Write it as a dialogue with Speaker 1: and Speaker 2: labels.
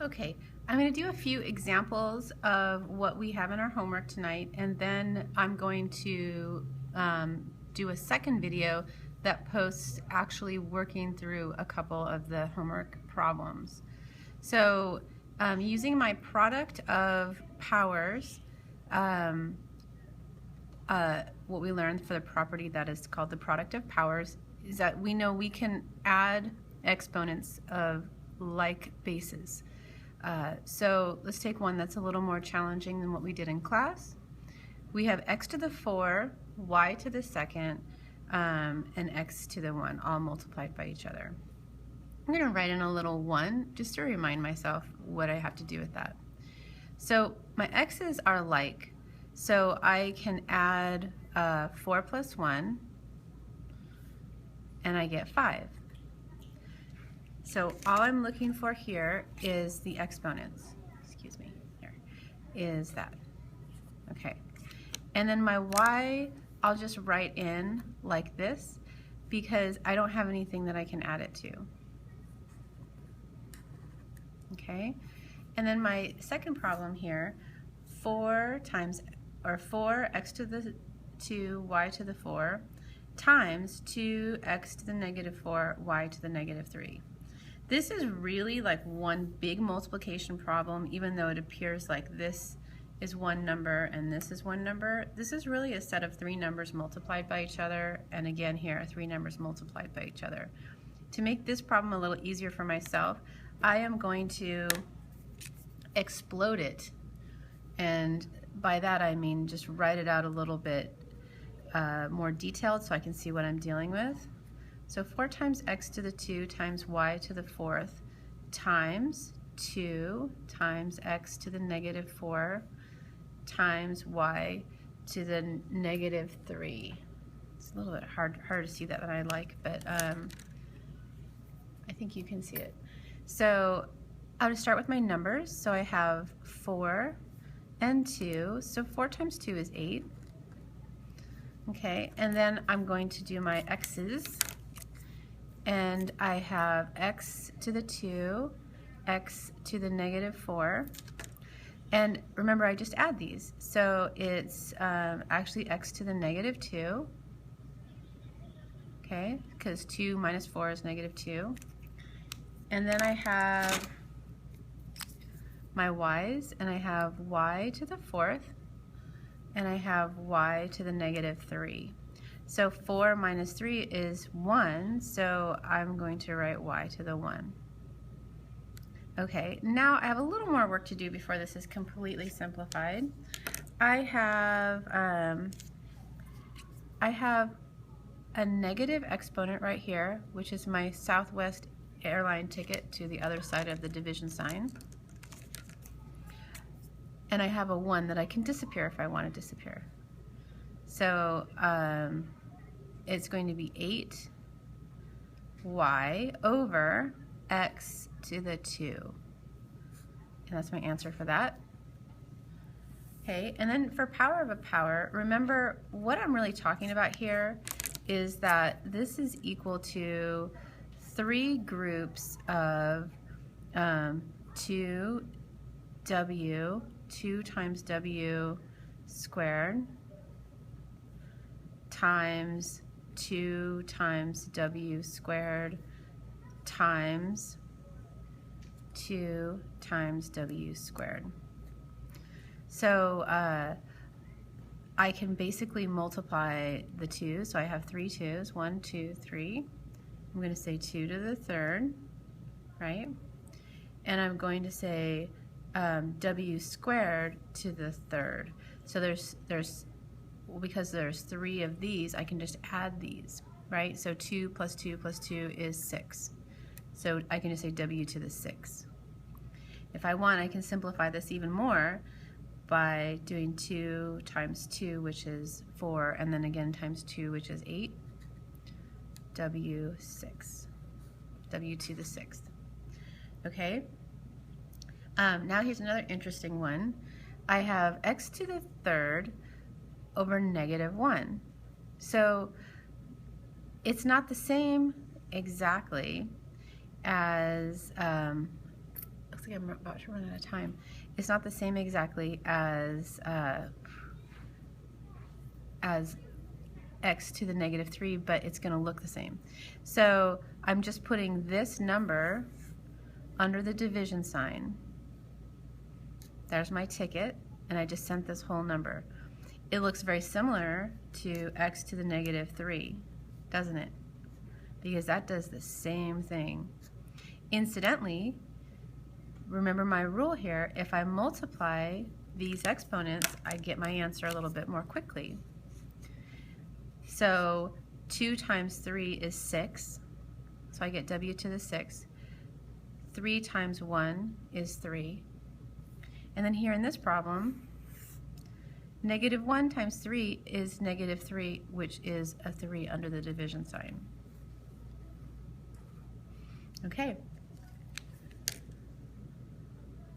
Speaker 1: Okay, I'm going to do a few examples of what we have in our homework tonight, and then I'm going to do a second video that posts actually working through a couple of the homework problems. So using my product of powers, what we learned for the property that is called the product of powers is that we know we can add exponents of like bases. So let's take one that's a little more challenging than what we did in class. We have x to the 4, y to the second, and x to the 1, all multiplied by each other. I'm going to write in a little 1 just to remind myself what I have to do with that. So my x's are like, so I can add 4 plus 1, and I get 5. So all I'm looking for here is the exponents. Excuse me, here is that. Okay, and then my y, I'll just write in like this because I don't have anything that I can add it to. Okay, and then my second problem here, 4x to the 2, y to the 4 times 2x to the negative 4, y to the negative 3. This is really like one big multiplication problem, even though it appears like this is one number and this is one number. This is really a set of 3 numbers multiplied by each other, and again here, 3 numbers multiplied by each other. To make this problem a little easier for myself, I am going to explode it, and by that I mean just write it out a little bit more detailed so I can see what I'm dealing with. So 4 times x to the 2 times y to the 4th times 2 times x to the negative 4 times y to the negative 3. It's a little bit harder to see that than I like, but I think you can see it. So I'll just start with my numbers. So I have 4 and 2. So 4 times 2 is 8. Okay, and then I'm going to do my x's. And I have x to the 2, x to the negative 4. And remember, I just add these. So it's actually x to the negative 2. Okay, because 2 minus 4 is negative 2. And then I have my y's, and I have y to the 4th, and I have y to the negative 3. So 4 minus 3 is 1, so I'm going to write y to the 1. Okay, now I have a little more work to do before this is completely simplified. I have a negative exponent right here, which is my Southwest airline ticket to the other side of the division sign. And I have a 1 that I can disappear if I want to disappear. So it's going to be 8y over x to the 2. And that's my answer for that. Okay, and then for power of a power, remember what I'm really talking about here is that this is equal to 3 groups of 2w, 2 times w squared, times 2 times w squared times 2 times w squared. So I can basically multiply the 2, so I have 3 2's, 1, 2, 3. I'm going to say 2 to the 3rd, right? And I'm going to say w squared to the 3rd. So because there's 3 of these, I can just add these, right? So 2 plus 2 plus 2 is 6. So I can just say w to the 6. If I want, I can simplify this even more by doing 2 times 2, which is 4, and then again times 2, which is 8, w6, w to the 6th. Okay? Now here's another interesting one. I have x to the 3rd over negative 1. So it's not the same exactly as, looks looks like I'm about to run out of time. It's not the same exactly as x to the negative 3, but it's going to look the same. So I'm just putting this number under the division sign. There's my ticket, and I just sent this whole number. It looks very similar to x to the negative 3, doesn't it? Because that does the same thing. Incidentally, remember my rule here, if I multiply these exponents, I get my answer a little bit more quickly. So 2 times 3 is 6, so I get w to the 6. 3 times 1 is 3. And then here in this problem, negative 1 times 3 is negative 3, which is a 3 under the division sign. Okay.